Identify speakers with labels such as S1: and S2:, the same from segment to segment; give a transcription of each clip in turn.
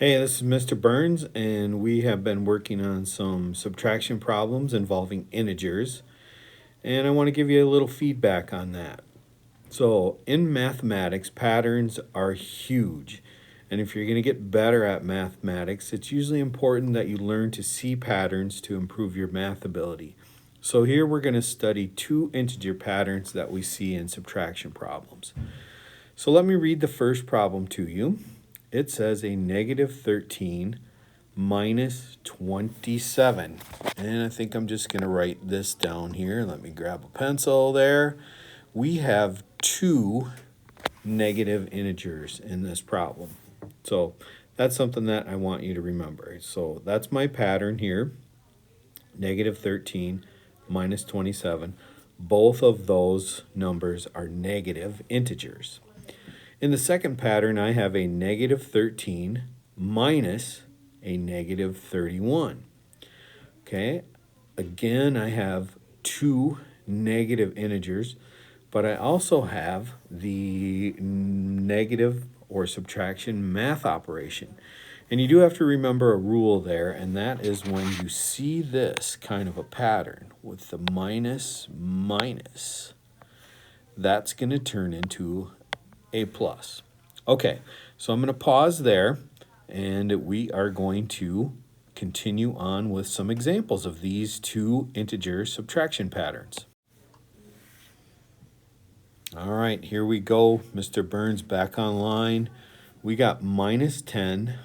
S1: Hey, this is Mr. Burns, and we have been working on some subtraction problems involving integers, and I want to give you a little feedback on that. So, in mathematics, patterns are huge, and if you're going to get better at mathematics, it's usually important that you learn to see patterns to improve your math ability. So here we're going to study two integer patterns that we see in subtraction problems. So let me read the first problem to you. It says a negative 13 minus 27. And I think I'm just going to write this down here. Let me grab a pencil there. We have two negative integers in this problem. So that's something that I want you to remember. So that's my pattern here, negative 13 minus 27. Both of those numbers are negative integers. In the second pattern, I have a negative 13 minus a negative 31. Okay, again, I have two negative integers, but I also have the negative or subtraction math operation. And you do have to remember a rule there, and that is when you see this kind of a pattern with the minus, that's going to turn into a plus. Okay, so I'm going to pause there, and we are going to continue on with some examples of these two integer subtraction patterns. All right, here we go. Mr. Burns back online. We got minus 10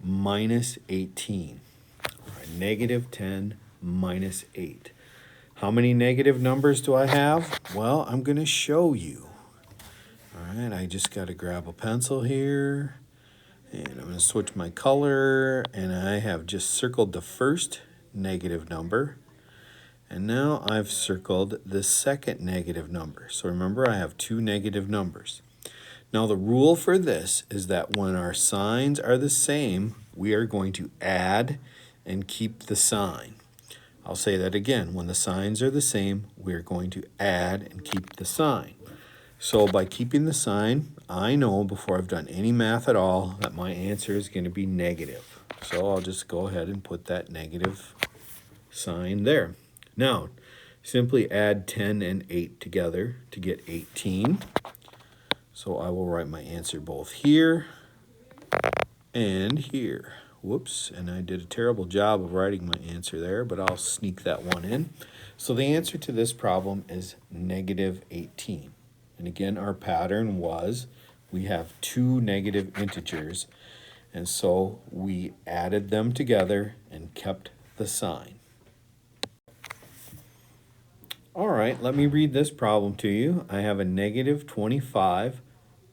S1: minus 18. All right, negative 10 minus 8. How many negative numbers do I have? Well, I'm going to show you. All right, I just got to grab a pencil here, and I'm going to switch my color, and I have just circled the first negative number, and now I've circled the second negative number. So remember, I have two negative numbers. Now the rule for this is that when our signs are the same, we are going to add and keep the sign. I'll say that again. When the signs are the same, we're going to add and keep the sign. So by keeping the sign, I know before I've done any math at all that my answer is going to be negative. So I'll just go ahead and put that negative sign there. Now, simply add 10 and 8 together to get 18. So I will write my answer both here and here. Whoops, and I did a terrible job of writing my answer there, but I'll sneak that one in. So the answer to this problem is negative 18. And again, our pattern was we have two negative integers, and so we added them together and kept the sign. All right, let me read this problem to you. I have a negative 25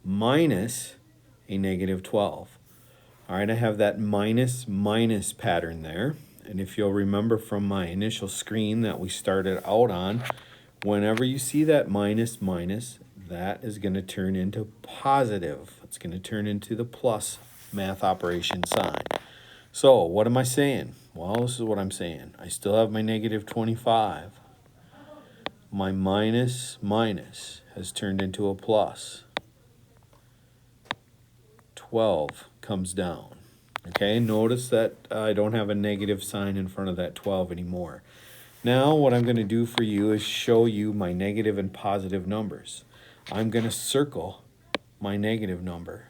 S1: minus a negative 12. All right, I have that minus pattern there. And if you'll remember from my initial screen that we started out on, whenever you see that minus, that is going to turn into positive. It's going to turn into the plus math operation sign. So what am I saying? Well, this is what I'm saying. I still have my negative 25. My minus has turned into a plus. 12 comes down. Okay, notice that I don't have a negative sign in front of that 12 anymore. Now what I'm going to do for you is show you my negative and positive numbers. I'm going to circle my negative number.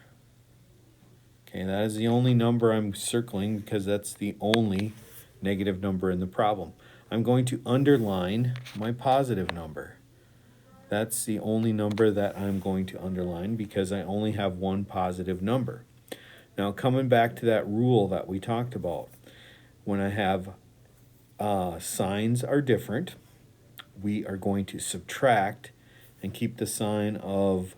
S1: Okay, that is the only number I'm circling because that's the only negative number in the problem. I'm going to underline my positive number. That's the only number that I'm going to underline because I only have one positive number. Now coming back to that rule that we talked about, when I have signs are different, we are going to subtract and keep the sign of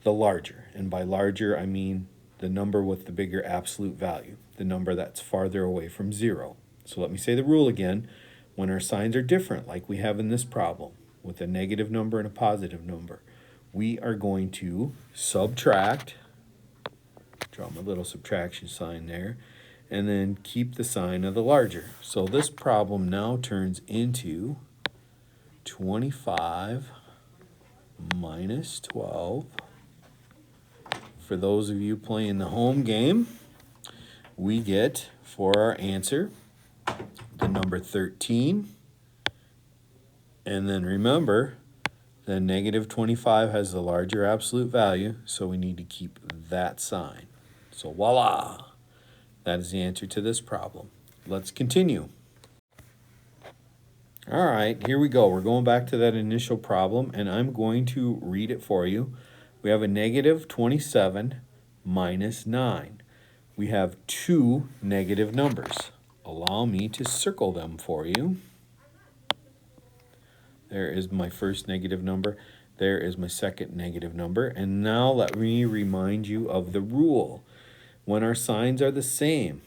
S1: the larger. And by larger, I mean the number with the bigger absolute value, the number that's farther away from 0. So let me say the rule again. When our signs are different, like we have in this problem, with a negative number and a positive number, we are going to subtract, draw my little subtraction sign there, and then keep the sign of the larger. So this problem now turns into 25 minus 12. For those of you playing the home game, we get for our answer the number 13. And then remember, the negative 25 has the larger absolute value, so we need to keep that sign. So voila, that is the answer to this problem. Let's continue. All right, here we go. We're going back to that initial problem, and I'm going to read it for you. We have a negative 27 minus 9. We have two negative numbers. Allow me to circle them for you. There is my first negative number. There is my second negative number. And now let me remind you of the rule. When our signs are the same,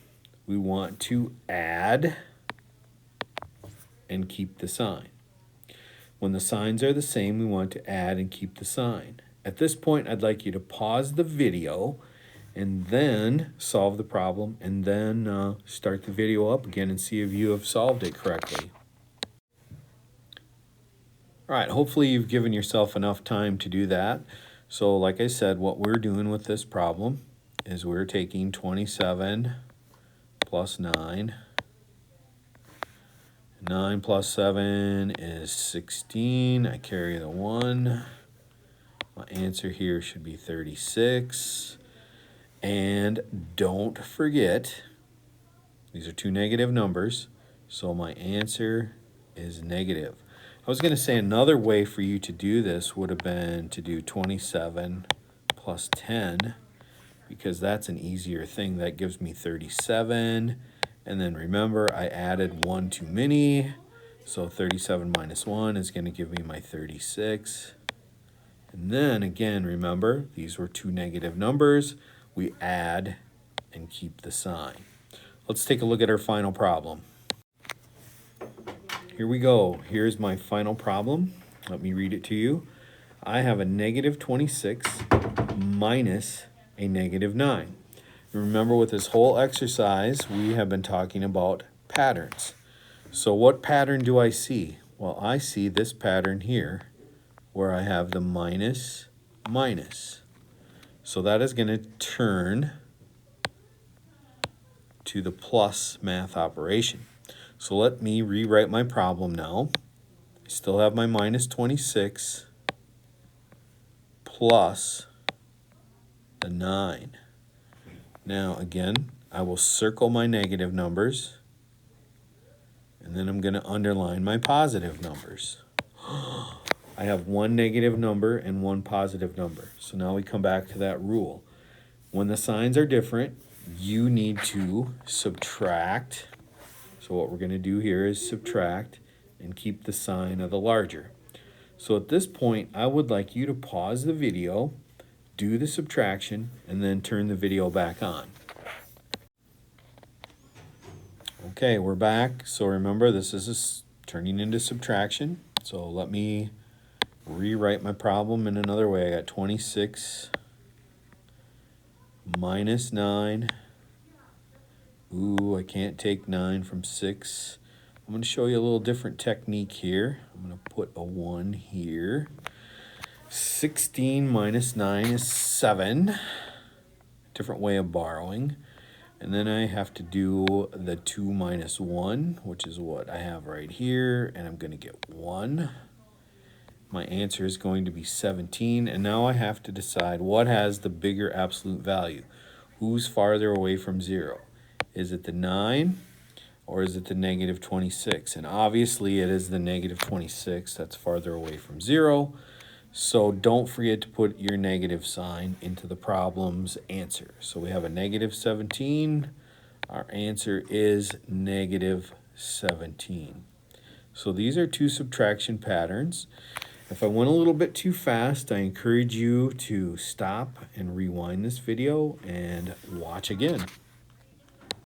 S1: we want to add and keep the sign. When the signs are the same, we want to add and keep the sign. At this point, I'd like you to pause the video and then solve the problem, and then start the video up again and see if you have solved it correctly. All right, hopefully you've given yourself enough time to do that. So like I said, what we're doing with this problem is we're taking 27 plus 9. 9 plus 7 is 16. I carry the 1. My answer here should be 36. And don't forget, these are two negative numbers, so my answer is negative. I was going to say another way for you to do this would have been to do 27 plus 10, because that's an easier thing. That gives me 37. And then remember, I added 1 too many, so 37 minus 1 is going to give me my 36. And then again, remember, these were two negative numbers. We add and keep the sign. Let's take a look at our final problem. Here we go. Here's my final problem. Let me read it to you. I have a negative 26 minus a negative 9. Remember, with this whole exercise, we have been talking about patterns. So what pattern do I see? Well, I see this pattern here where I have the minus, minus. So that is going to turn to the plus math operation. So let me rewrite my problem now. I still have my minus 26 plus the 9. Now again, I will circle my negative numbers, and then I'm going to underline my positive numbers. I have one negative number and one positive number. So now we come back to that rule. When the signs are different, you need to subtract. So what we're going to do here is subtract and keep the sign of the larger. So at this point, I would like you to pause the video, do the subtraction, and then turn the video back on. Okay, we're back. So remember, this is turning into subtraction. So let me rewrite my problem in another way. I got 26 minus 9. Ooh, I can't take 9 from 6. I'm going to show you a little different technique here. I'm going to put a 1 here. 16 minus 9 is 7. Different way of borrowing. And then I have to do the 2 minus 1, which is what I have right here. And I'm going to get 1. My answer is going to be 17. And now I have to decide what has the bigger absolute value. Who's farther away from 0? Is it the 9 or is it the negative 26? And obviously it is the negative 26 that's farther away from 0. So don't forget to put your negative sign into the problem's answer. So we have a negative 17. Our answer is negative 17. So these are two subtraction patterns. If I went a little bit too fast, I encourage you to stop and rewind this video and watch again.